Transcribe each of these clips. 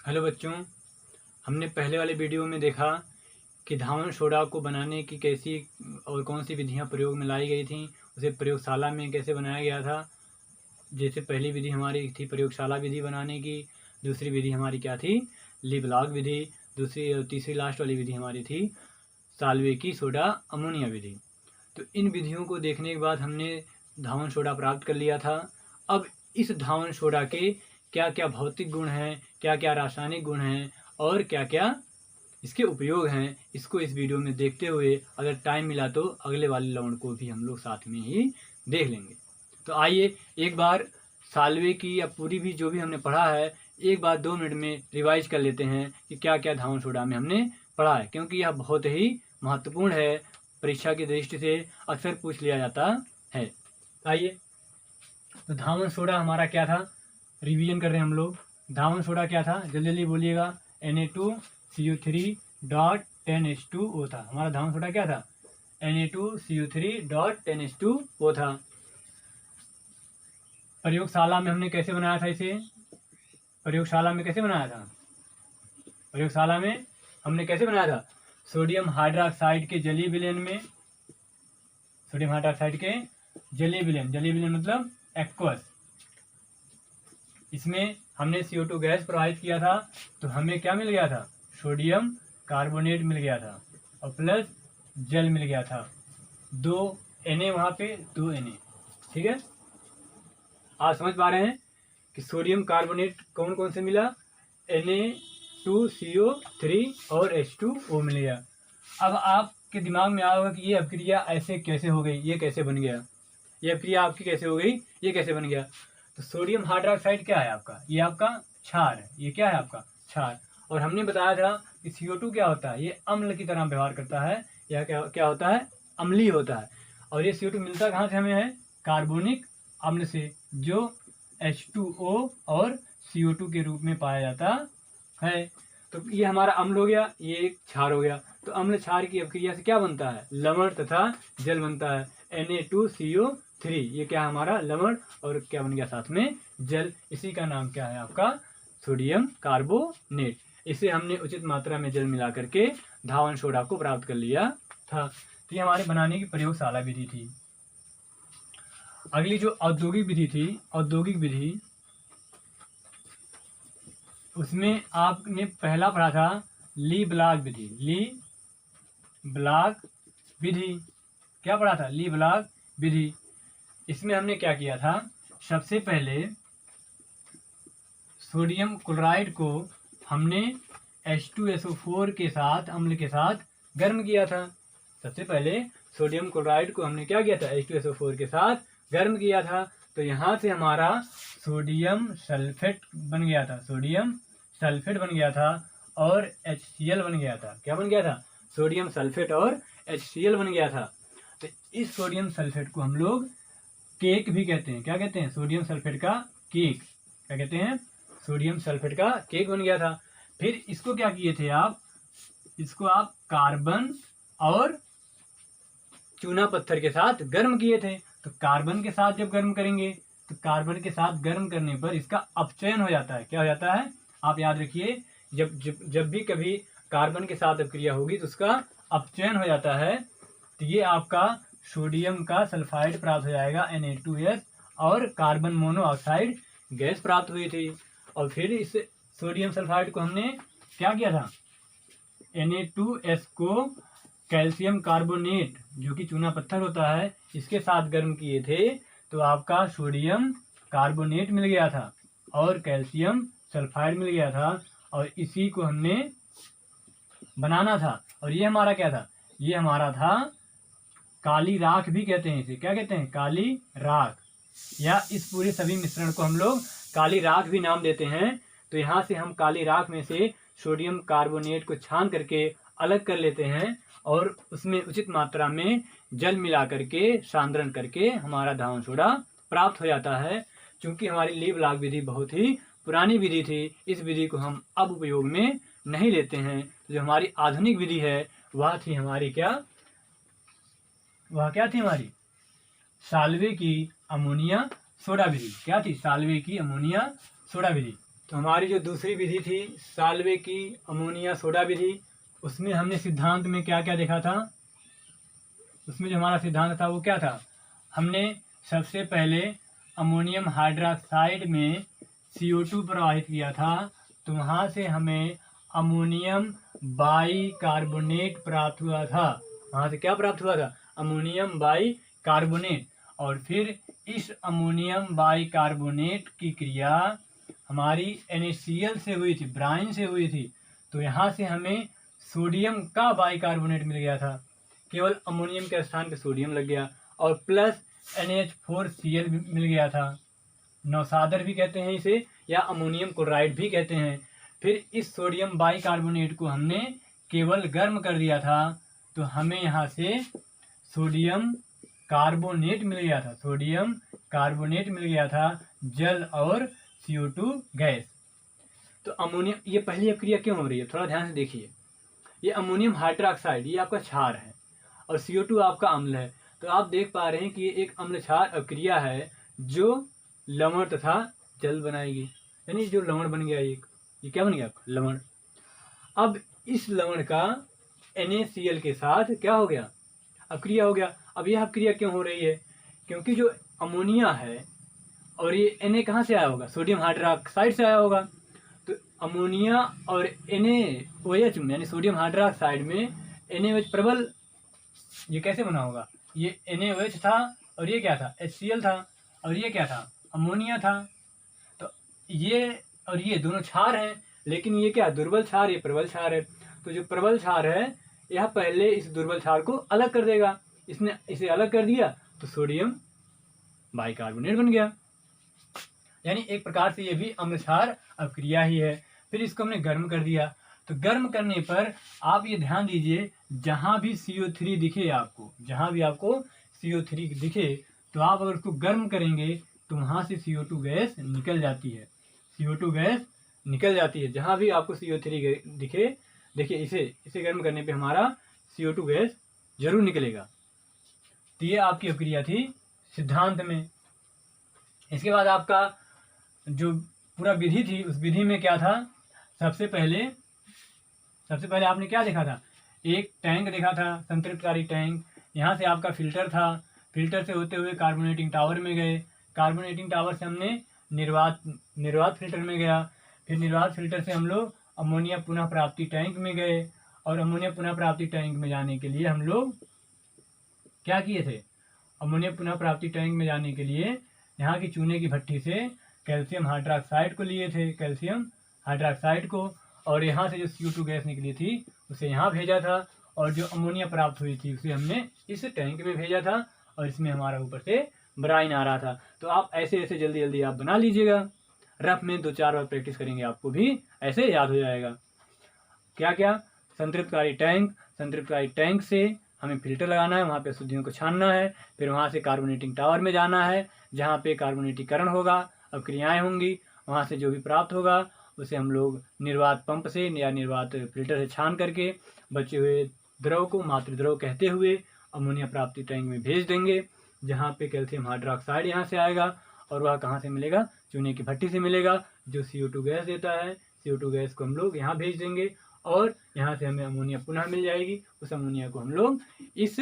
Hello बच्चों, हमने पहले वाले वीडियो में देखा कि धावन सोडा को बनाने की कैसी और कौन सी विधियां प्रयोग में लाई गई थीं। उसे प्रयोगशाला में कैसे बनाया गया था। जैसे पहली विधि हमारी थी प्रयोगशाला विधि बनाने की, दूसरी विधि हमारी क्या थी, लीब्लाग विधि, दूसरी और तीसरी लास्ट वाली विधि हमारी थी साल्वेकी सोडा अमोनिया विधि। तो इन विधियों को देखने के बाद हमने धावन सोडा प्राप्त कर लिया था। अब इस धावन सोडा के क्या क्या भौतिक गुण हैं, क्या क्या रासायनिक गुण हैं और क्या क्या इसके उपयोग हैं, इसको इस वीडियो में देखते हुए अगर टाइम मिला तो अगले वाले राउंड को भी हम लोग साथ में ही देख लेंगे। तो आइए एक बार साल्वे की या पूरी भी जो भी हमने पढ़ा है एक बार 2 मिनट में रिवाइज कर लेते हैं कि क्या क्या धावन सोडा में हमने पढ़ा है, क्योंकि यह बहुत ही महत्वपूर्ण है। परीक्षा की दृष्टि से अक्सर पूछ लिया जाता है। आइए, तो धावन सोडा हमारा क्या था, रिवीजन कर रहे हैं हम लोग। धावन सोडा क्या था, जल्दी जल्दी बोलिएगा। Na2CO3.10H2O था हमारा धावन सोडा। क्या था, Na2CO3.10H2O था। प्रयोगशाला में हमने कैसे बनाया था इसे, प्रयोगशाला में कैसे बनाया था, प्रयोगशाला में हमने कैसे बनाया था, सोडियम हाइड्रोक्साइड के जलीय विलयन में, सोडियम हाइड्रोक्साइड के जलीय विलयन, जलीय विलयन मतलब एक्वस, इसमें हमने CO2 गैस प्रवाहित किया था तो हमें क्या मिल गया था, सोडियम कार्बोनेट मिल गया था और प्लस जल मिल गया था। 2 Na वहाँ पे 2 Na, ठीक है। आप समझ पा रहे हैं कि सोडियम कार्बोनेट कौन कौन से मिला, Na2CO3 और H2O मिल गया। अब आपके दिमाग में आया होगा कि ये अभिक्रिया ऐसे कैसे हो गई, ये कैसे बन गया, ये अभिक्रिया आपकी कैसे हो गई, ये कैसे बन गया। तो सोडियम हाइड्रोक्साइड क्या है आपका, ये आपका क्षार है, ये क्या है आपका क्षार। और हमने बताया था कि CO2 क्या होता है, ये अम्ल की तरह व्यवहार करता है, यह क्या होता है, अम्लीय होता है। और ये CO2 मिलता कहाँ से हमें है, कार्बोनिक अम्ल से, जो H2O और CO2 के रूप में पाया जाता है। तो ये हमारा अम्ल हो गया, ये एक क्षार हो गया। तो अम्ल क्षार की अभिक्रिया से क्या बनता है, लवण तथा जल बनता है, Na2CO3। ये क्या हमारा लवण और क्या बन गया साथ में जल, इसी का नाम क्या है आपका सोडियम कार्बोनेट। इसे हमने उचित मात्रा में जल मिला करके धावन सोडा को प्राप्त कर लिया था। तो ये हमारे बनाने की प्रयोगशाला विधि थी। अगली जो औद्योगिक विधि थी, औद्योगिक विधि, उसमें आपने पहला पढ़ा था लीब्लाग विधि, लीब्लाग विधि। क्या पढ़ा था, लीब्लाग विधि। इसमें हमने क्या किया था, सबसे पहले सोडियम क्लोराइड को हमने H2SO4 के साथ, अम्ल के साथ गर्म किया था। सबसे पहले सोडियम क्लोराइड को हमने क्या किया था, H2SO4 के साथ गर्म किया था। तो यहाँ से हमारा सोडियम सल्फेट बन गया था, सोडियम सल्फेट बन गया था और HCl बन गया था। क्या बन गया था, सोडियम सल्फेट और HCl बन गया था। तो इस सोडियम सल्फेट को हम लोग केक भी कहते हैं। क्या कहते हैं, सोडियम सल्फेट का केक। क्या कहते हैं, सोडियम सल्फेट का केक बन गया था। फिर इसको क्या किए थे आप, इसको आप कार्बन और चूना पत्थर के साथ गर्म किए थे। तो कार्बन के साथ जब गर्म करेंगे तो कार्बन के साथ गर्म करने पर इसका अपचयन हो जाता है। क्या हो जाता है, आप याद रखिए, जब भी कभी कार्बन के साथ अभिक्रिया होगी तो उसका अपचयन हो जाता है। तो ये आपका सोडियम का सल्फाइड प्राप्त हो जाएगा Na2S और कार्बन मोनोऑक्साइड गैस प्राप्त हुई थी। और फिर इस सोडियम सल्फाइड को हमने क्या किया था, Na2S को कैल्शियम कार्बोनेट जो कि चूना पत्थर होता है इसके साथ गर्म किए थे। तो आपका सोडियम कार्बोनेट मिल गया था और कैल्शियम सल्फाइड मिल गया था और इसी को हमने बनाना था। और ये हमारा क्या था, ये हमारा था काली राख भी कहते हैं इसे। क्या कहते हैं, काली राख, या इस पूरे सभी मिश्रण को हम लोग काली राख भी नाम देते हैं। तो यहाँ से हम काली राख में से सोडियम कार्बोनेट को छान करके अलग कर लेते हैं और उसमें उचित मात्रा में जल मिला करके सांद्रण करके हमारा धावन सोडा प्राप्त हो जाता है। चूंकि हमारी लीब्लाग विधि बहुत ही पुरानी विधि थी, इस विधि को हम अब उपयोग में नहीं लेते हैं। जो हमारी आधुनिक विधि है वह थी हमारी क्या, वह क्या थी हमारी साल्वे की अमोनिया सोडा विधि। क्या थी, साल्वे की अमोनिया सोडा विधि। तो हमारी जो दूसरी विधि थी साल्वे की अमोनिया सोडा विधि, उसमें हमने सिद्धांत में क्या क्या देखा था। उसमें जो हमारा सिद्धांत था वो क्या था, हमने सबसे पहले अमोनियम हाइड्रोक्साइड में CO2 प्रवाहित किया था, तो वहाँ से हमें अमोनियम बाइकार्बोनेट प्राप्त हुआ था। वहाँ से क्या प्राप्त हुआ था, अमोनियम बाइकार्बोनेट। और फिर इस अमोनियम बाइकार्बोनेट की क्रिया हमारी NaCl से हुई थी, ब्राइन से हुई थी, तो यहाँ से हमें सोडियम का बाइकार्बोनेट मिल गया था। केवल अमोनियम के स्थान पे सोडियम लग गया और प्लस NH4Cl भी मिल गया था। नौसादर भी कहते हैं इसे, या अमोनियम क्लोराइड भी कहते हैं। फिर इस सोडियम बाइकार्बोनेट को हमने केवल गर्म कर दिया था, तो हमें यहाँ से सोडियम कार्बोनेट मिल गया था, सोडियम कार्बोनेट मिल गया था, जल और CO2 गैस। तो अमोनियम, ये पहली अभिक्रिया क्यों हो रही है, थोड़ा ध्यान से देखिए। ये अमोनियम हाइड्रोक्साइड ये आपका क्षार है और CO2 आपका अम्ल है। तो आप देख पा रहे हैं कि ये एक अम्ल क्षार अभिक्रिया है जो लवण तथा जल बनाएगी। यानी जो लवण बन गया ये क्या बन गया, लवण। अब इस लवण का NaCl के साथ क्या हो गया, अभिक्रिया हो गया। अब यह अभिक्रिया क्यों हो रही है, क्योंकि जो अमोनिया है और ये Na कहाँ से आया होगा, सोडियम हाइड्रोक्साइड से आया होगा। तो अमोनिया और NaOH में यानी सोडियम हाइड्रोक्साइड में NaOH प्रबल, ये कैसे बना होगा, ये NaOH था और ये क्या था, HCl था, और ये क्या था, अमोनिया था। तो ये और ये दोनों क्षार हैं, लेकिन ये क्या, दुर्बल क्षार, ये प्रबल क्षार है। तो जो प्रबल क्षार है यह पहले इस दुर्बल क्षार को अलग कर देगा। इसने इसे अलग कर दिया तो सोडियम बाइकार्बोनेट बन गया। यानी एक प्रकार से ये भी अम्ल क्षार अभिक्रिया ही है। फिर इसको हमने गर्म कर दिया, तो गर्म करने पर आप ये ध्यान दीजिए, जहाँ भी CO3 दिखे आपको, जहाँ भी आपको CO3 दिखे, तो आप अगर उसको गर्म करेंगे तो वहाँ से CO2 गैस निकल जाती है, CO2 गैस निकल जाती है। जहाँ भी आपको CO3 दिखे, देखिए इसे गर्म करने पे हमारा CO2 गैस जरूर निकलेगा। तो ये आपकी अभिक्रिया थी सिद्धांत में। इसके बाद आपका जो पूरा विधि थी, उस विधि में क्या था, सबसे पहले आपने क्या देखा था, एक टैंक देखा था, संतृप्तकारी टैंक। यहाँ से आपका फिल्टर था, फिल्टर से होते हुए कार्बोनेटिंग टावर में गए, कार्बोनेटिंग टावर से हमने निर्वात फिल्टर में गया, फिर निर्वात फिल्टर से हम लोग अमोनिया पुनः प्राप्ति टैंक में गए, और अमोनिया पुनः प्राप्ति टैंक में जाने के लिए हम लोग क्या किए थे, अमोनिया पुनः प्राप्ति टैंक में जाने के लिए यहाँ की चूने की भट्टी से कैल्शियम हाइड्रोक्साइड को लिए थे, कैल्शियम हाइड्रोक्साइड को, और यहाँ से जो CO2 गैस निकली थी उसे यहाँ भेजा था, और जो अमोनिया प्राप्त हुई थी उसे हमने इस टैंक में भेजा था, और इसमें हमारा ऊपर से ब्राइन आ रहा था। तो आप ऐसे ऐसे जल्दी जल्दी आप बना लीजिएगा, रफ में 2-4 बार प्रैक्टिस करेंगे आपको भी ऐसे याद हो जाएगा। क्या क्या, संतृप्तकारी टैंक से हमें फिल्टर लगाना है, वहाँ पे अशुद्धियों को छानना है, फिर वहाँ से कार्बोनेटिंग टावर में जाना है, जहाँ पे कार्बोनेटीकरण होगा, अभिक्रियाएँ होंगी, वहाँ से जो भी प्राप्त होगा उसे हम लोग निर्वात पंप से या निर्वात फिल्टर से छान करके बचे हुए द्रव को मातृ द्रव कहते हुए अमोनिया प्राप्ति टैंक में भेज देंगे, जहाँ पे कैल्शियम हाइड्रोक्साइड यहाँ से आएगा, और वह कहाँ से मिलेगा, चूने की भट्टी से मिलेगा, जो CO2 गैस देता है। CO2 गैस को हम लोग यहाँ भेज देंगे, और यहाँ से हमें अमोनिया पुनः मिल जाएगी। उस अमोनिया को हम लोग इस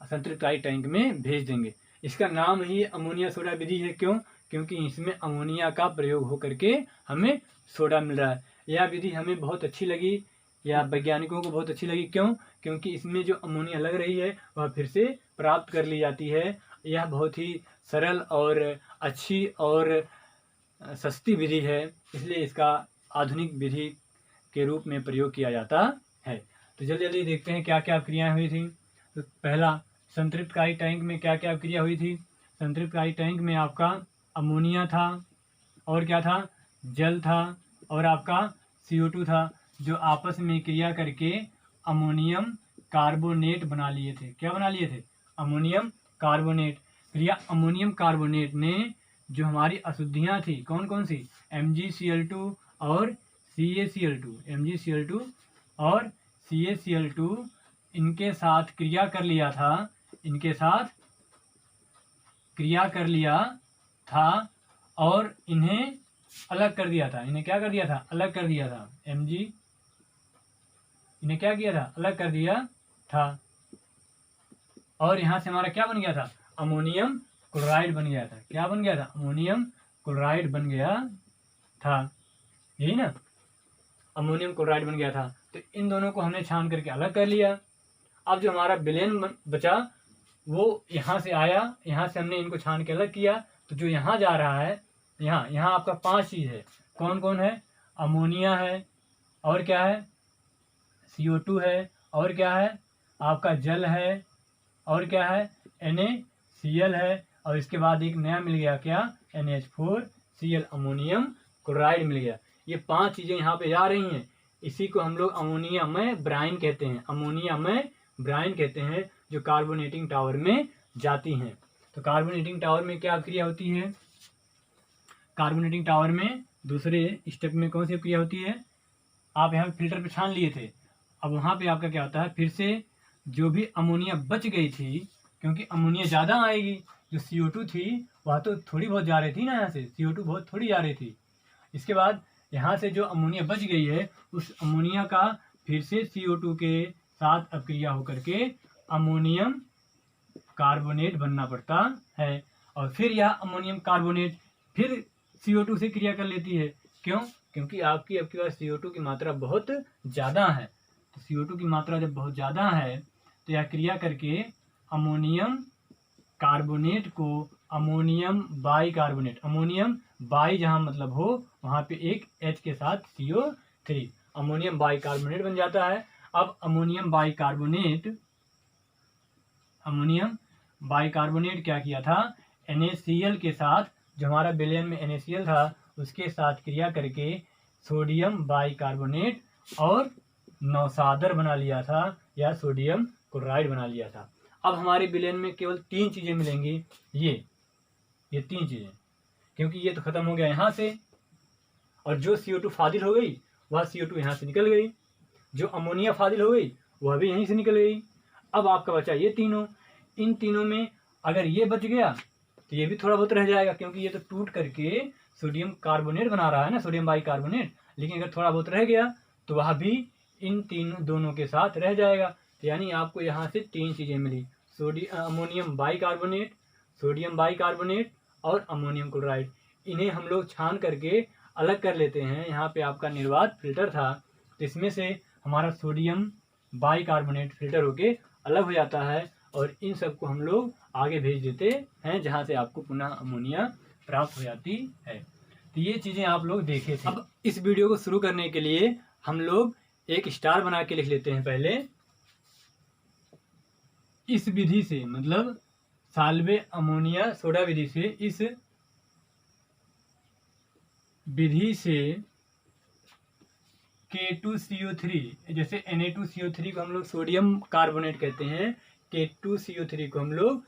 संतृप्तकारी टैंक में भेज देंगे। इसका नाम ही अमोनिया सोडा विधि है। क्यों? क्योंकि इसमें अमोनिया का प्रयोग होकर के हमें सोडा मिल रहा है। यह विधि हमें बहुत अच्छी लगी, या वैज्ञानिकों को बहुत अच्छी लगी। क्यों? क्योंकि इसमें जो अमोनिया लग रही है वह फिर से प्राप्त कर ली जाती है। यह बहुत ही सरल और अच्छी और सस्ती विधि है, इसलिए इसका आधुनिक विधि के रूप में प्रयोग किया जाता है। तो जल्दी जल्दी देखते हैं क्या क्या क्रियाएँ हुई थी। तो पहला, संतृप्तकारी टैंक में क्या क्या क्रिया हुई थी। संतृप्तकारी टैंक में आपका अमोनिया था, और क्या था, जल था, और आपका CO2 था, जो आपस में क्रिया करके अमोनियम कार्बोनेट बना लिए थे। क्या बना लिए थे? Ammonium carbonate. क्रिया अमोनियम कार्बोनेट ने जो हमारी अशुद्धियाँ थी, कौन कौन सी, MgCl2 और CaCl2, MgCl2 और CaCl2, इनके साथ क्रिया कर लिया था, इनके साथ क्रिया कर लिया था, और इन्हें अलग कर दिया था, इन्हें क्या कर दिया था, अलग कर दिया था, Mg इन्हें क्या किया था, अलग कर दिया था। और यहाँ से हमारा क्या बन गया था, अमोनियम क्लोराइड बन गया था। क्या बन गया था, अमोनियम क्लोराइड बन गया था, यही ना, अमोनियम क्लोराइड बन गया था। तो इन दोनों को हमने छान करके अलग कर लिया। अब जो हमारा विलेन बचा वो यहाँ से आया, यहाँ से हमने इनको छान के अलग किया। तो जो यहाँ जा रहा है, यहाँ आपका 5 चीज़ है। कौन कौन है, अमोनिया है, और क्या है, CO2 है, और क्या है आपका जल है, और क्या है NaCl है, और इसके बाद एक नया मिल गया क्या, NH4Cl, अमोनियम क्लोराइड मिल गया। ये 5 चीज़ें यहाँ पे जा रही हैं। इसी को हम लोग अमोनियमय ब्राइन कहते हैं, अमोनियमय ब्राइन कहते हैं, जो कार्बोनेटिंग टावर में जाती हैं। तो कार्बोनेटिंग टावर में क्या क्रिया होती है, कार्बोनेटिंग टावर में दूसरे स्टेप में कौन सी क्रिया होती है, आप यहाँ फिल्टर पे छान लिए थे, अब वहाँ पे आपका क्या होता है, फिर से जो भी अमोनिया बच गई थी, क्योंकि अमोनिया ज़्यादा आएगी, जो CO2 थी वह तो थोड़ी बहुत जा रही थी ना, यहाँ से CO2 बहुत थोड़ी जा रही थी। इसके बाद यहाँ से जो अमोनिया बच गई है, उस अमोनिया का फिर से CO2 के साथ अपक्रिया होकर के अमोनियम कार्बोनेट बनना पड़ता है। और फिर यह अमोनियम कार्बोनेट फिर CO2 से क्रिया कर लेती है। क्यों, क्योंकि आपके पास CO2 की मात्रा बहुत ज़्यादा है। तो CO2 की मात्रा जब बहुत ज़्यादा है तो यह क्रिया करके अमोनियम कार्बोनेट को ammonium by carbonate, ammonium by जहाँ मतलब हो वहाँ पे एक H के साथ CO3, अमोनियम बाई कार्बोनेट बन जाता है। अब अमोनियम बाई कार्बोनेट क्या किया था, NaCl के साथ, जो हमारा विलेन में NaCl था उसके साथ क्रिया करके सोडियम बाई कार्बोनेट और नौसादर बना लिया था, या सोडियम क्लोराइड बना लिया था। अब हमारे विलेन में केवल 3 चीज़ें मिलेंगी, ये 3 चीज़ें, क्योंकि ये तो ख़त्म हो गया यहाँ से, और जो CO2 फाजिल हो गई वह CO2 यहाँ से निकल गई, जो अमोनिया फाजिल हो गई वह भी यहीं से निकल गई। अब आपका बचा ये तीनों, इन तीनों में अगर ये बच गया तो ये भी थोड़ा बहुत रह जाएगा, क्योंकि ये तो टूट करके सोडियम कार्बोनेट बना रहा है ना, सोडियम बाई कार्बोनेट। लेकिन अगर थोड़ा बहुत रह गया तो वह भी इन दोनों के साथ रह जाएगा। तो यानी आपको यहाँ से 3 चीज़ें मिली, ammonium bicarbonate, sodium bicarbonate और अमोनियम क्लोराइड। इन्हें हम लोग छान करके अलग कर लेते हैं। यहाँ पे आपका निर्वात फिल्टर था, तो इसमें से हमारा सोडियम बाई कार्बोनेट फिल्टर होके अलग हो जाता है, और इन सब को हम लोग आगे भेज देते हैं, जहाँ से आपको पुनः अमोनिया प्राप्त हो जाती है। तो ये चीज़ें आप लोग देखे थे। अब इस वीडियो को शुरू करने के लिए हम लोग एक स्टार बना के लिख लेते हैं पहले। इस विधि से, मतलब साल्वे अमोनिया सोडा विधि से, इस विधि से K2CO3, जैसे Na2CO3 को हम लोग सोडियम कार्बोनेट कहते हैं, K2CO3 को हम लोग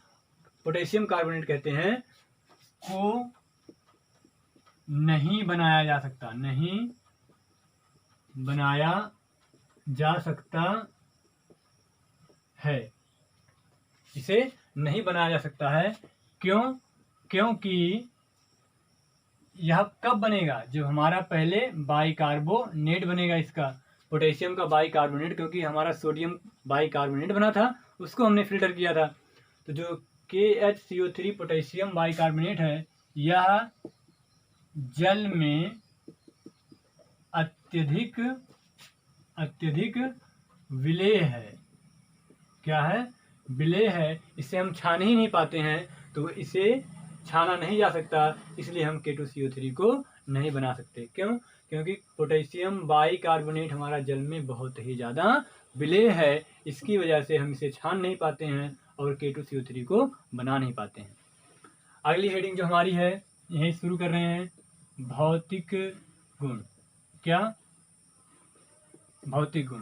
पोटेशियम कार्बोनेट कहते हैं, को नहीं बनाया जा सकता, नहीं बनाया जा सकता है, इसे नहीं बनाया जा सकता है। क्यों, क्योंकि यह कब बनेगा, जब हमारा पहले बाइकार्बोनेट बनेगा, इसका पोटेशियम का बाइकार्बोनेट, क्योंकि हमारा सोडियम बाइकार्बोनेट बना था उसको हमने फिल्टर किया था। तो जो KHCO3 पोटेशियम बाइकार्बोनेट है, यह जल में अत्यधिक विलेय है। क्या है, विलेय है, इसे हम छान ही नहीं पाते हैं, तो इसे छाना नहीं जा सकता, इसलिए हम K2CO3 को नहीं बना सकते। क्यों, क्योंकि पोटेशियम बाइकार्बोनेट हमारा जल में बहुत ही ज़्यादा विलेय है, इसकी वजह से हम इसे छान नहीं पाते हैं और K2CO3 को बना नहीं पाते हैं। अगली हेडिंग जो हमारी है, यही शुरू कर रहे हैं, भौतिक गुण। क्या, भौतिक गुण।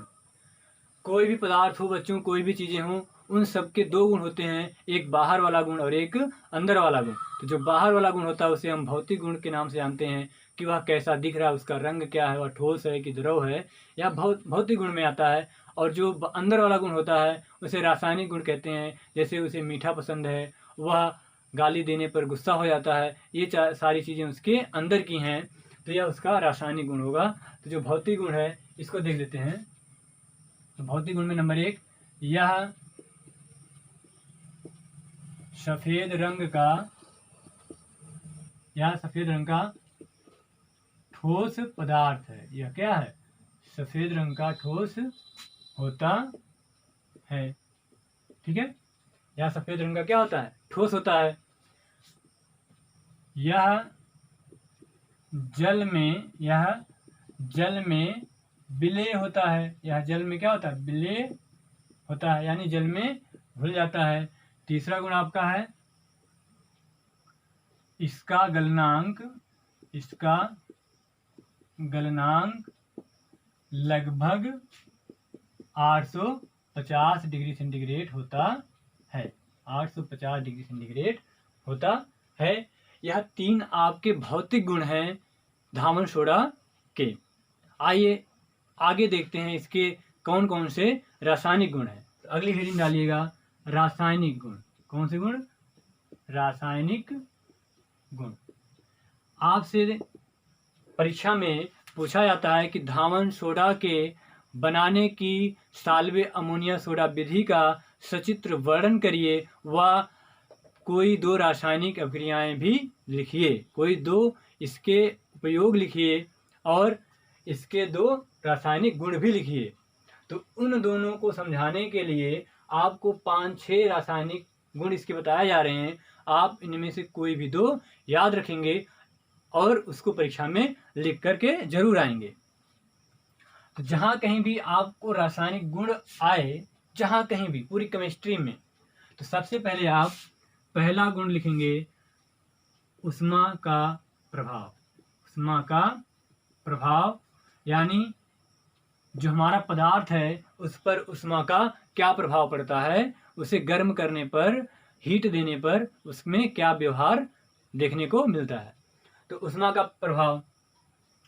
कोई भी पदार्थ हो बच्चों, कोई भी चीज़ें हों, उन सब के 2 गुण होते हैं, एक बाहर वाला गुण और एक अंदर वाला गुण। तो जो बाहर वाला गुण होता है उसे हम भौतिक गुण के नाम से जानते हैं, कि वह कैसा दिख रहा है, उसका रंग क्या है, वह ठोस है कि द्रव है, यह भौतिक गुण में आता है। और जो अंदर वाला गुण होता है उसे रासायनिक गुण कहते हैं, जैसे उसे मीठा पसंद है, वह गाली देने पर गुस्सा हो जाता है, ये सारी चीज़ें उसके अंदर की हैं। तो यह उसका रासायनिक गुण होगा। तो जो भौतिक गुण है इसको देख लेते हैं। तो भौतिक गुण में नंबर 1, यह सफेद रंग का ठोस पदार्थ है। यह क्या है? सफेद रंग का ठोस होता है। ठीक है, यह सफेद रंग का क्या होता है? ठोस होता है। यह जल में विलेय होता है। यह जल में क्या होता है? विलेय होता है, यानी जल में घुल जाता है। तीसरा गुण आपका है इसका गलनांक लगभग 850 डिग्री सेंटीग्रेड होता है। 850 डिग्री सेंटीग्रेड होता है। यह 3 आपके भौतिक गुण हैं धामन सोडा के। आइए आगे देखते हैं इसके कौन कौन से रासायनिक गुण हैं। तो अगली हेडिंग डालिएगा रासायनिक गुण। कौन से गुण? रासायनिक गुण। आपसे परीक्षा में पूछा जाता है कि धामन सोडा के बनाने की साल्वे अमोनिया सोडा विधि का सचित्र वर्णन करिए व कोई 2 रासायनिक अभिक्रियाएं भी लिखिए। कोई 2 इसके उपयोग लिखिए और इसके 2 रासायनिक गुण भी लिखिए। तो उन दोनों को समझाने के लिए आपको 5-6 रासायनिक गुण इसके बताए जा रहे हैं। आप इनमें से कोई भी 2 याद रखेंगे और उसको परीक्षा में लिख करके जरूर आएंगे। तो जहाँ कहीं भी आपको रासायनिक गुण आए, जहाँ कहीं भी पूरी केमिस्ट्री में, तो सबसे पहले आप पहला गुण लिखेंगे ऊष्मा का प्रभाव। ऊष्मा का प्रभाव यानी जो हमारा पदार्थ है उस पर ऊष्मा का क्या प्रभाव पड़ता है, उसे गर्म करने पर, हीट देने पर उसमें क्या व्यवहार देखने को मिलता है। तो ऊष्मा का प्रभाव,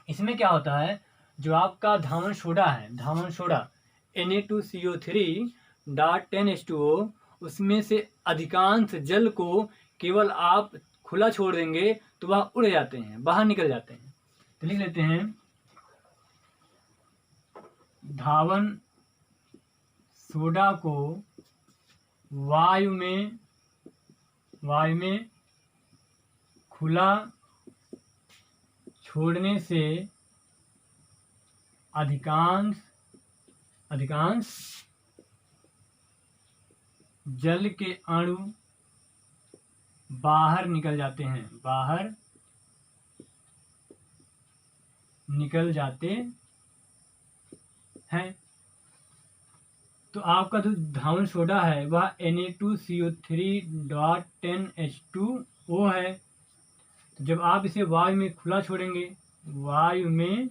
इसमें क्या होता है, जो आपका धामन सोडा है, धामन सोडा Na2CO3.10H2O, उसमें से अधिकांश जल को केवल आप खुला छोड़ देंगे तो वह उड़ जाते हैं, बाहर निकल जाते हैं। तो लिख लेते हैं धावन सोडा को वायु में खुला छोड़ने से अधिकांश जल के अणु बाहर निकल जाते हैं, तो आपका जो धावन सोडा है वह Na2CO3.10H2O है। तो जब आप इसे वायु में खुला छोड़ेंगे, वायु में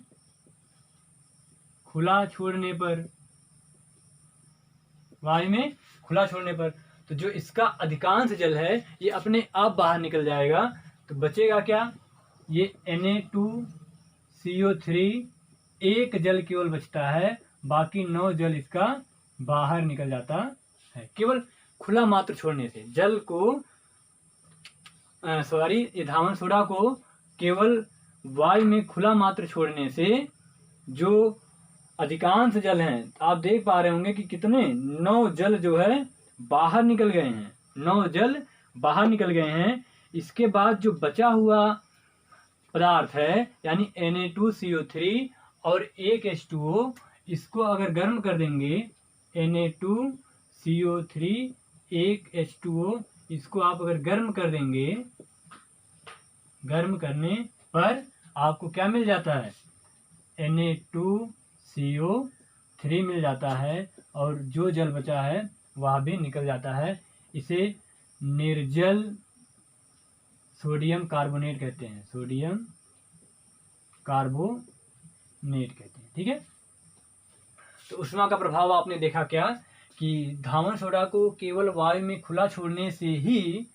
खुला छोड़ने पर तो जो इसका अधिकांश जल है ये अपने आप बाहर निकल जाएगा। तो बचेगा क्या? ये Na2CO3 एक जल केवल बचता है, बाकी 9 जल इसका बाहर निकल जाता है, केवल खुला मात्र छोड़ने से। जल को ये धावन सोडा को केवल वायु में खुला मात्र छोड़ने से जो अधिकांश जल हैं, आप देख पा रहे होंगे कि कितने 9 जल जो है बाहर निकल गए हैं, 9 जल बाहर निकल गए हैं। इसके बाद जो बचा हुआ पदार्थ है यानी Na2CO3 और एक H2O, इसको अगर गर्म कर देंगे, Na2CO3 एक H2O, इसको आप अगर गर्म कर देंगे, गर्म करने पर आपको क्या मिल जाता है? Na2CO3 मिल जाता है और जो जल बचा है वह भी निकल जाता है। इसे निर्जल सोडियम कार्बोनेट कहते हैं, सोडियम कार्बोनेट कहते हैं। ठीक है, तो ऊष्मा का प्रभाव आपने देखा क्या कि धावन सोडा को केवल वायु में खुला छोड़ने से ही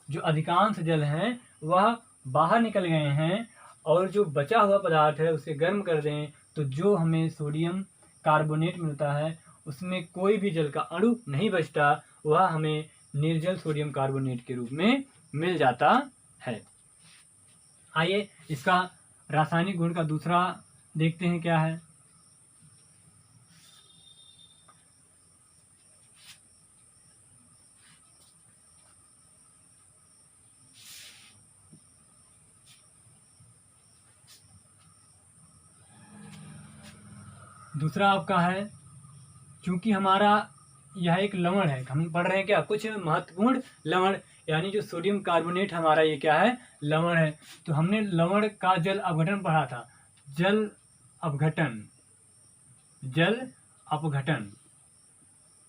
जो अधिकांश जल हैं वह बाहर निकल गए हैं, और जो बचा हुआ पदार्थ है उसे गर्म कर दें तो जो हमें सोडियम कार्बोनेट मिलता है उसमें कोई भी जल का अणु नहीं बचता, वह हमें निर्जल सोडियम कार्बोनेट के रूप में मिल जाता है। आइए इसका रासायनिक गुण का दूसरा देखते हैं क्या है। दूसरा आपका है, चूंकि हमारा यह एक लवण है, हम पढ़ रहे हैं क्या, कुछ महत्वपूर्ण लवण, यानी जो सोडियम कार्बोनेट हमारा ये क्या है, लवण है। तो हमने लवण का जल अपघटन पढ़ा था, जल अपघटन, जल अपघटन।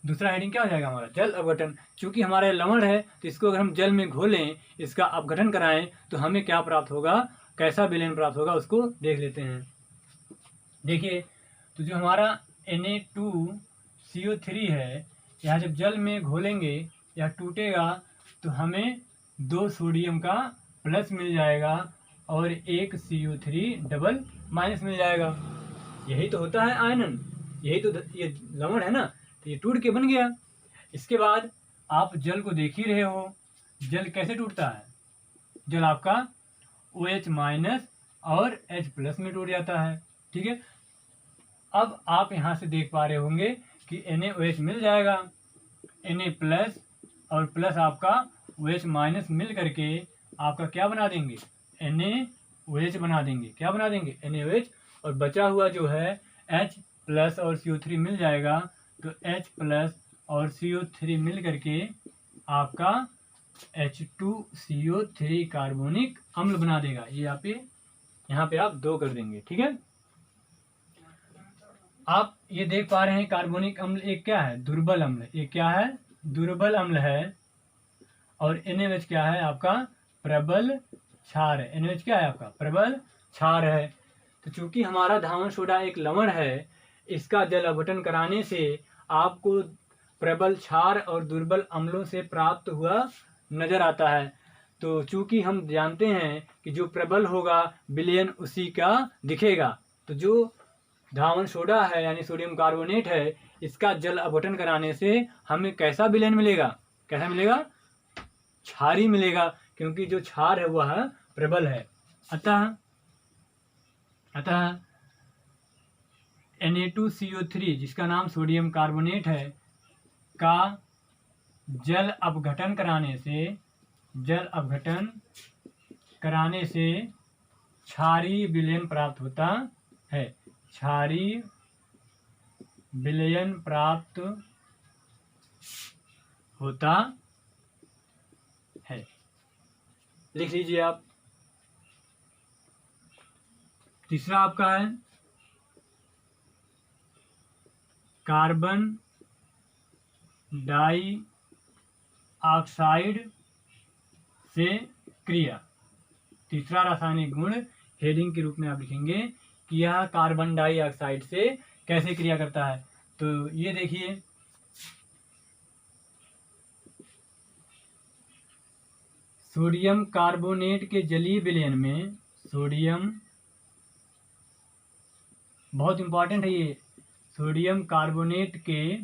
दूसरा हेडिंग क्या हो जाएगा हमारा, जल अपघटन। चूंकि हमारा लवण है तो इसको अगर हम जल में घोलें, इसका अपघटन कराएं, तो हमें क्या प्राप्त होगा, कैसा विलयन प्राप्त होगा, उसको देख लेते हैं। देखिए, तो जो हमारा Na2CO3 है, यह जब जल में घोलेंगे या टूटेगा तो हमें 2 सोडियम का प्लस मिल जाएगा और 1 CO3 डबल माइनस मिल जाएगा। यही तो होता है आयनन, यही तो ये लवण है ना, तो ये टूट के बन गया। इसके बाद आप जल को देख ही रहे हो, जल कैसे टूटता है, जल आपका OH माइनस और H प्लस में टूट जाता है। ठीक है, अब आप यहाँ से देख पा रहे होंगे कि NaOH मिल जाएगा, Na प्लस और प्लस आपका OH माइनस मिल करके आपका क्या बना देंगे, NaOH बना देंगे। क्या बना देंगे, NaOH। और बचा हुआ जो है H प्लस और CO3 मिल जाएगा, तो H प्लस और CO3 मिल करके आपका H2CO3 कार्बोनिक अम्ल बना देगा। ये आप यहाँ पे आप 2 कर देंगे। ठीक है, आप ये देख पा रहे हैं कार्बोनिक अम्ल एक क्या है, दुर्बल अम्ल, एक क्या है, दुर्बल अम्ल है। और NaOH क्या है आपका, प्रबल क्षार है। NaOH क्या है आपका, प्रबल क्षार है। तो चूंकि हमारा धावन सोडा एक लवण है, इसका जल अपघटन कराने से आपको प्रबल क्षार और दुर्बल अम्लों से प्राप्त हुआ नजर आता है। तो चूंकि हम जानते हैं कि जो प्रबल होगा विलयन उसी का दिखेगा, तो जो धावन सोडा है यानी सोडियम कार्बोनेट है, इसका जल अपघटन कराने से हमें कैसा विलयन मिलेगा, कैसा मिलेगा, क्षारी मिलेगा, क्योंकि जो क्षार है वह प्रबल है। अतः Na2CO3 जिसका नाम सोडियम कार्बोनेट है का जल अपघटन कराने से क्षारी विलयन प्राप्त होता है, क्षारी विलयन प्राप्त होता है। लिख लीजिए आप। तीसरा आपका है कार्बन डाइऑक्साइड से क्रिया। तीसरा रासायनिक गुण हेडिंग के रूप में आप लिखेंगे कि यह कार्बन डाइऑक्साइड से कैसे क्रिया करता है। तो ये देखिए, सोडियम कार्बोनेट के जलीय विलयन में, सोडियम बहुत इंपॉर्टेंट है ये, सोडियम कार्बोनेट के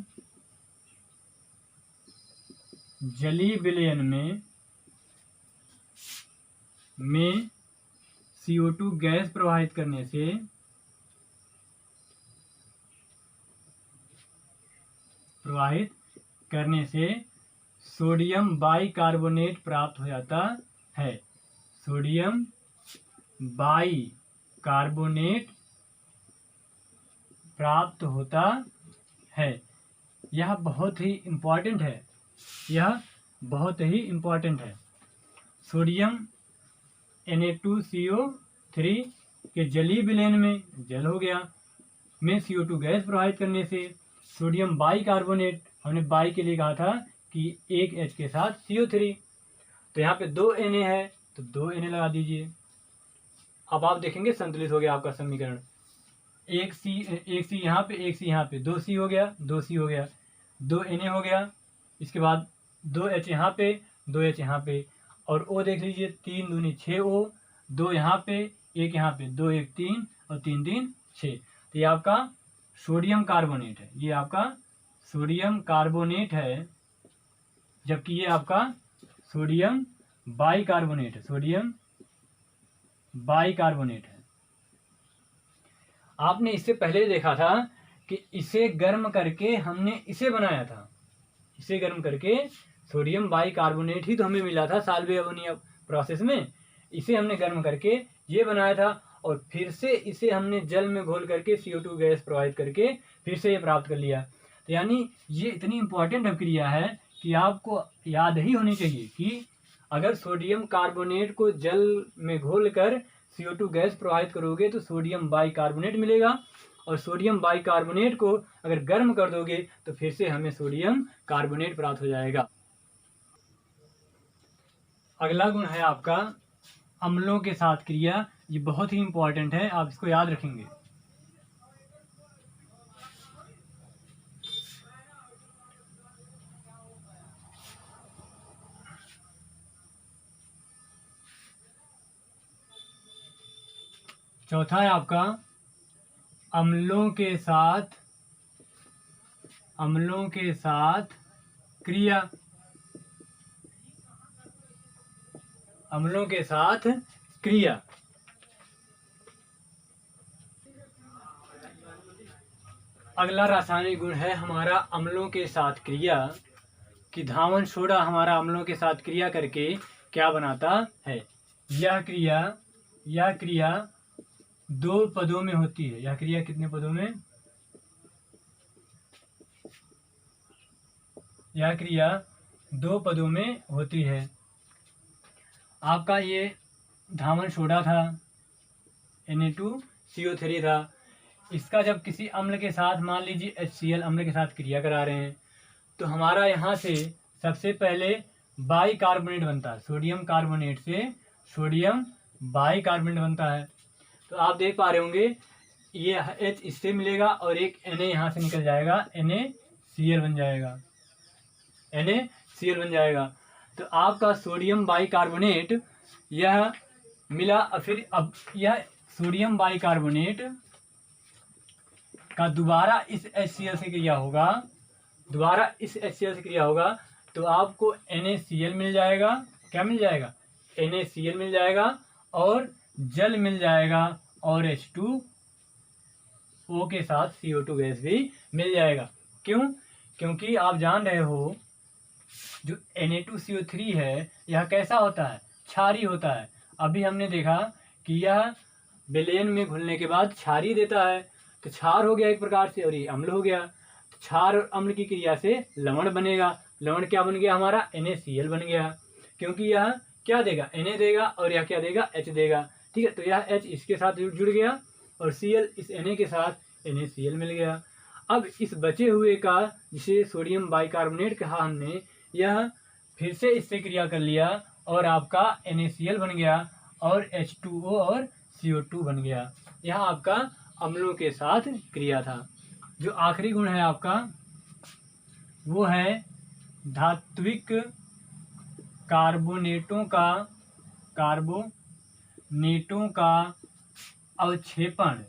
जलीय विलयन में CO2 गैस प्रवाहित करने से सोडियम बाइकार्बोनेट प्राप्त हो जाता है। सोडियम बाइकार्बोनेट प्राप्त होता है। यह बहुत ही इम्पॉर्टेंट है, यह बहुत ही इम्पॉर्टेंट है। सोडियम Na2CO3 के जलीय विलयन में, जल हो गया, में CO2 गैस प्रवाहित करने से सोडियम बाइकार्बोनेट, हमने बाई के लिए कहा था कि एक H के साथ CO3, तो यहाँ पे 2 Na है तो 2 Na लगा दीजिए। अब आप देखेंगे संतुलित हो गया आपका समीकरण, एक C यहाँ पे, एक C यहाँ पे, 2C हो गया, 2C हो गया, 2 Na हो गया। इसके बाद 2 H यहाँ पे, 2 H यहाँ पे, और O देख लीजिए, 3 दूनी 6 O, 2 यहाँ पे, 1 यहाँ पे, 2 1 3 और 3 3 6। तो ये आपका सोडियम कार्बोनेट है, ये आपका सोडियम कार्बोनेट है, जबकि ये आपका सोडियम बाइकार्बोनेट है, सोडियम बाइकार्बोनेट है। आपने इससे पहले देखा था कि इसे गर्म करके हमने इसे बनाया था। इसे गर्म करके सोडियम बाइकार्बोनेट ही तो हमें मिला था साल्वे अमोनिया प्रोसेस में। इसे हमने गर्म करके ये बनाया था और फिर से इसे हमने जल में घोल करके CO2 गैस प्रवाहित करके फिर से ये प्राप्त कर लिया। तो यानी ये इतनी इम्पोर्टेंट अभिक्रिया है कि आपको याद ही होनी चाहिए कि अगर सोडियम कार्बोनेट को जल में घोल कर CO2 गैस प्रवाहित करोगे तो सोडियम बाइकार्बोनेट मिलेगा, और सोडियम बाइकार्बोनेट को अगर गर्म कर दोगे तो फिर से हमें सोडियम कार्बोनेट प्राप्त हो जाएगा। अगला गुण है आपका अम्लों के साथ क्रिया। ये बहुत ही इंपॉर्टेंट है, आप इसको याद रखेंगे। चौथा है आपका अम्लों के साथ क्रिया। अम्लों के साथ क्रिया। अगला रासायनिक गुण है हमारा अम्लों के साथ क्रिया कि धावन सोडा हमारा अम्लों के साथ क्रिया करके क्या बनाता है। यह क्रिया 2 पदों में होती है। यह क्रिया कितने पदों में? यह क्रिया 2 पदों में होती है। आपका ये धावन सोडा था, Na2CO3 था। इसका जब किसी अम्ल के साथ, मान लीजिए HCl अम्ल के साथ क्रिया करा रहे हैं, तो हमारा यहाँ से सबसे पहले बाइकार्बोनेट बनता है। सोडियम कार्बोनेट से सोडियम बाइकार्बोनेट बनता है। तो आप देख पा रहे होंगे ये H इससे मिलेगा और एक Na यहाँ से निकल जाएगा, NaCl बन जाएगा। NaCl बन जाएगा। तो आपका सोडियम बाइकार्बोनेट यह मिला। फिर अब यह सोडियम बाइकार्बोनेट का दोबारा इस HCl से क्रिया होगा, तो आपको NaCl मिल जाएगा। क्या मिल जाएगा? NaCl मिल जाएगा और जल मिल जाएगा और H2O के साथ CO2 गैस भी मिल जाएगा। क्यों? क्योंकि आप जान रहे हो जो Na2CO3 है यह कैसा होता है? क्षारीय होता है। अभी हमने देखा कि यह विलयन में घुलने के बाद क्षारीय देता है, तो क्षार हो गया एक प्रकार से और ये अम्ल हो गया। तो क्षार और अम्ल की क्रिया से लवण बनेगा। लवण क्या बन गया हमारा? NaCl बन गया, क्योंकि यह क्या देगा? Na देगा और यह क्या देगा? H देगा। ठीक है, तो यह H इसके साथ जुड़ गया और Cl इस Na के साथ NaCl मिल गया। अब इस बचे हुए का, जिसे सोडियम बाइकार्बोनेट कहा हमने, यह फिर से इससे क्रिया कर लिया और आपका NaCl बन गया और H2O और CO2 बन गया। यह आपका अम्लों के साथ क्रिया था। जो आखिरी गुण है आपका वो है धात्विक कार्बोनेटों का अवक्षेपण।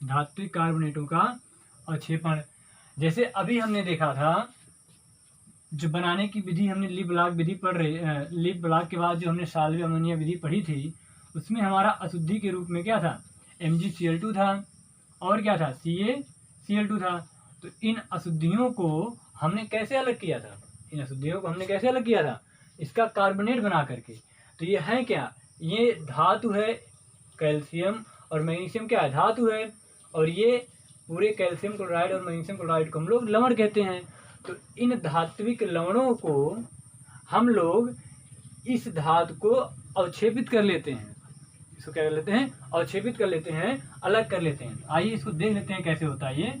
धात्विक कार्बोनेटों का अवक्षेपण। जैसे अभी हमने देखा था, जो बनाने की विधि हमने ली ब्लॉक विधि पढ़ रहे, ली ब्लॉक के बाद जो हमने साल्वे अमोनिया विधि पढ़ी थी, उसमें हमारा अशुद्धि के रूप में क्या था? MgCl2 था और क्या था? CaCl2 था। तो इन अशुद्धियों को हमने कैसे अलग किया था? इसका कार्बोनेट बना करके। तो ये है क्या? ये धातु है, कैल्शियम और मैग्नीशियम क्या है? धातु है। और ये पूरे कैल्शियम क्लोराइड और मैग्नीशियम क्लोराइड को हम लोग लवण कहते हैं। तो इन धात्विक लवणों को हम लोग इस धातु को अवक्षेपित कर लेते हैं। इसको क्या कर लेते हैं? अवक्षेपित कर लेते हैं, अलग कर लेते हैं। आइए इसको देख लेते हैं कैसे होता है ये।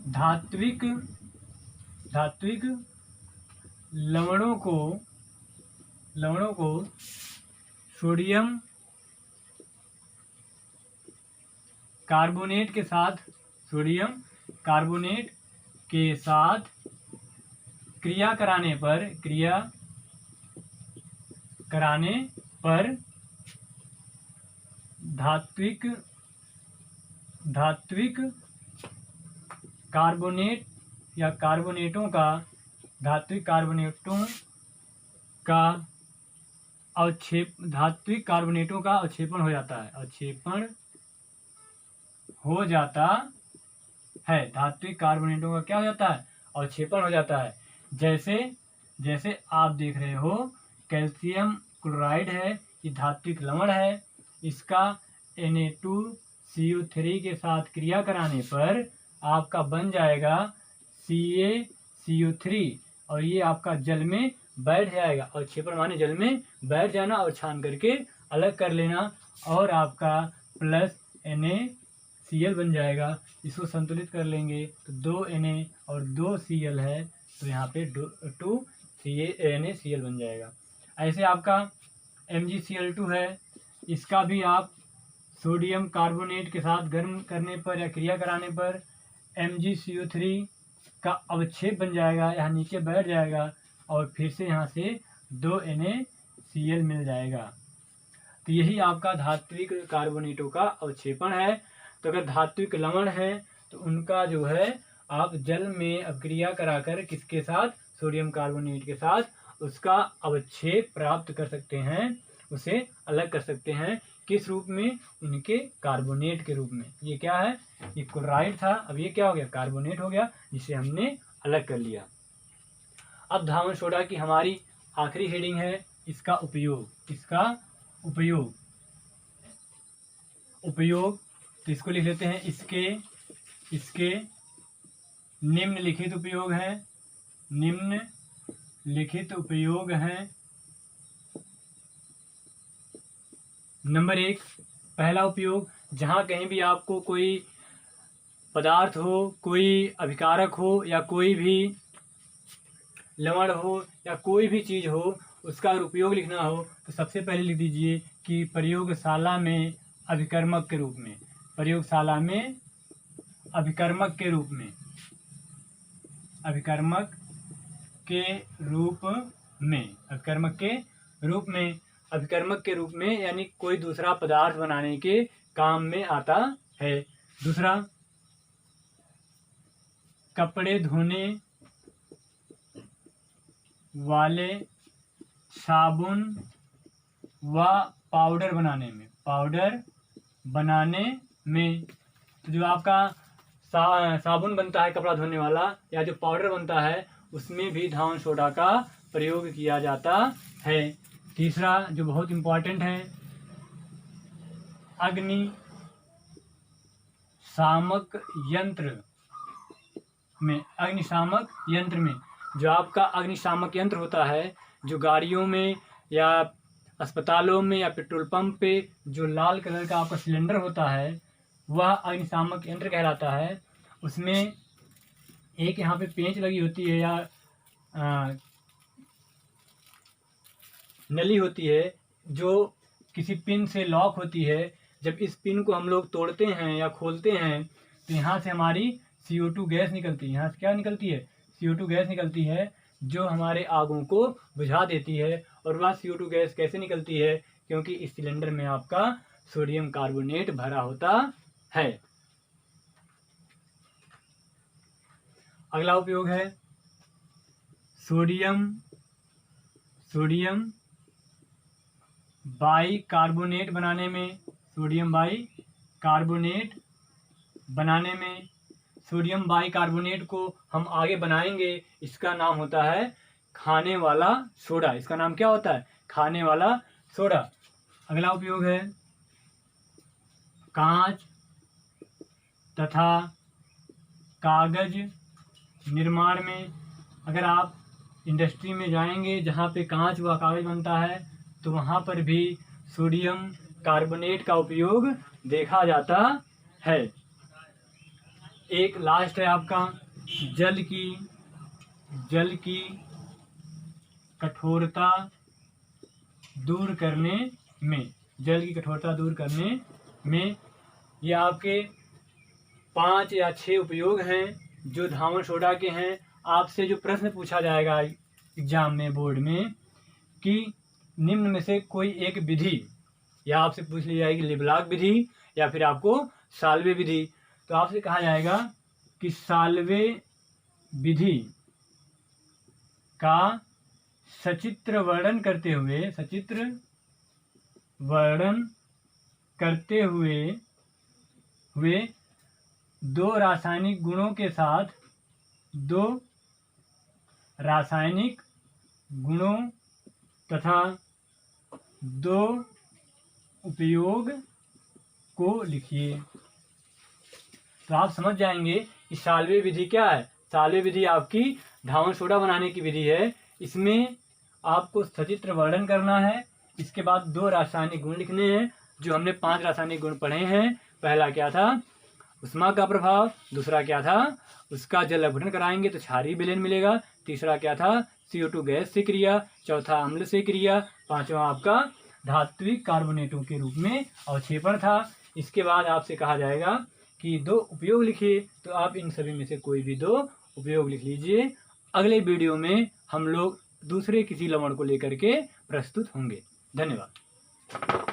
धात्विक लवणों को सोडियम कार्बोनेट के साथ क्रिया कराने पर धात्विक कार्बोनेट या धात्विक कार्बोनेटों का धात्विक कार्बोनेटों का अवक्षेपण हो जाता है, अवक्षेपण हो जाता है। धात्विक कार्बोनेटों का क्या हो जाता है? अवक्षेपण हो जाता है। जैसे जैसे आप देख रहे हो कैल्शियम क्लोराइड है, ये धात्विक लवण है, इसका Na2CO3 के साथ क्रिया कराने पर आपका बन जाएगा CaCO3 और ये आपका जल में बैठ जाएगा। अवक्षेपण माने जल में बैठ जाना और छान करके अलग कर लेना और आपका प्लस NaCl बन जाएगा। इसको संतुलित कर लेंगे तो 2 Na और 2 Cl है, तो यहाँ पे 2 NaCl बन जाएगा। ऐसे आपका MgCl2 है, इसका भी आप सोडियम कार्बोनेट के साथ गर्म करने पर या क्रिया कराने पर MgCO3 का अवक्षेप बन जाएगा, यहाँ नीचे बैठ जाएगा और फिर से यहाँ से 2 NaCl मिल जाएगा। तो यही आपका धात्विक कार्बोनेटों का अवक्षेपण है। तो अगर धात्विक लवण है तो उनका जो है आप जल में अभिक्रिया कराकर किसके साथ? सोडियम कार्बोनेट के साथ उसका अवक्षेप प्राप्त कर सकते हैं, उसे अलग कर सकते हैं। किस रूप में? उनके कार्बोनेट के रूप में। ये क्या है? ये क्लोराइड था, अब ये क्या हो गया? कार्बोनेट हो गया, जिसे हमने अलग कर लिया। अब धावन सोडा की हमारी आखिरी हेडिंग है इसका उपयोग। इसका उपयोग तो इसको लिख लेते हैं, इसके निम्नलिखित उपयोग हैं। निम्नलिखित उपयोग हैं। नंबर 1, पहला उपयोग, जहाँ कहीं भी आपको कोई पदार्थ हो, कोई अभिकारक हो या कोई भी लवण हो या कोई भी चीज़ हो, उसका उपयोग लिखना हो तो सबसे पहले लिख दीजिए कि प्रयोगशाला में अभिकर्मक के रूप में। प्रयोगशाला में अभिकर्मक के रूप में। अभिकर्मक के रूप में। अभिकर्मक के रूप में। अभिकर्मक के रूप में यानी कोई दूसरा पदार्थ बनाने के काम में आता है। दूसरा, कपड़े धोने वाले साबुन व पाउडर बनाने में। पाउडर बनाने में तो जो आपका साबुन बनता है कपड़ा धोने वाला या जो पाउडर बनता है उसमें भी धावन सोडा का प्रयोग किया जाता है। तीसरा जो बहुत इम्पोर्टेंट है, अग्निशामक यंत्र में। अग्निशामक यंत्र में जो आपका अग्निशामक यंत्र होता है, जो गाड़ियों में या अस्पतालों में या पेट्रोल पंप पे जो लाल कलर का आपका सिलेंडर होता है वह अग्निशामक यंत्र कहलाता है। उसमें एक यहाँ पे पेंच लगी होती है या नली होती है जो किसी पिन से लॉक होती है। जब इस पिन को हम लोग तोड़ते हैं या खोलते हैं तो यहाँ से हमारी CO2 गैस निकलती है। यहाँ से क्या निकलती है? CO2 गैस निकलती है जो हमारे आगों को बुझा देती है। और वह CO2 गैस कैसे निकलती है? क्योंकि इस सिलेंडर में आपका सोडियम कार्बोनेट भरा होता है। अगला उपयोग है सोडियम बाइकार्बोनेट बनाने में। सोडियम बाइकार्बोनेट बनाने में। सोडियम बाइकार्बोनेट को हम आगे बनाएंगे, इसका नाम होता है खाने वाला सोडा। इसका नाम क्या होता है? खाने वाला सोडा। अगला उपयोग है कांच तथा कागज निर्माण में। अगर आप इंडस्ट्री में जाएंगे जहाँ पे कांच व कागज बनता है तो वहाँ पर भी सोडियम कार्बोनेट का उपयोग देखा जाता है। एक लास्ट है आपका जल की कठोरता दूर करने में। जल की कठोरता दूर करने में ये आपके 5 या 6 उपयोग हैं जो धावन सोडा के हैं। आपसे जो प्रश्न पूछा जाएगा एग्जाम में, बोर्ड में, कि निम्न में से कोई एक विधि, या आपसे पूछ ली जाएगी लिबलाग विधि या फिर आपको साल्वे विधि। तो आपसे कहा जाएगा कि साल्वे विधि का सचित्र वर्णन करते हुए वर्णन करते हुए दो रासायनिक गुणों के साथ दो रासायनिक गुणों तथा दो उपयोग को लिखिए। तो आप समझ जाएंगे कि साल्वे विधि क्या है। साल्वे विधि आपकी धावन सोडा बनाने की विधि है। इसमें आपको सचित्र वर्णन करना है। इसके बाद दो रासायनिक गुण लिखने हैं, जो हमने 5 रासायनिक गुण पढ़े हैं। पहला क्या था, उष्मा का प्रभाव। दूसरा क्या था, उसका जल अपघटन कराएंगे तो क्षारीय विलयन मिलेगा। तीसरा क्या था, CO2 गैस से क्रिया। चौथा अम्ल से क्रिया। पांचवा आपका धात्विक कार्बोनेटों के रूप में अवक्षेपण था। इसके बाद आपसे कहा जाएगा कि दो उपयोग लिखिए, तो आप इन सभी में से कोई भी दो उपयोग लिख लीजिए। अगले वीडियो में हम लोग दूसरे किसी लवण को लेकर के प्रस्तुत होंगे। धन्यवाद।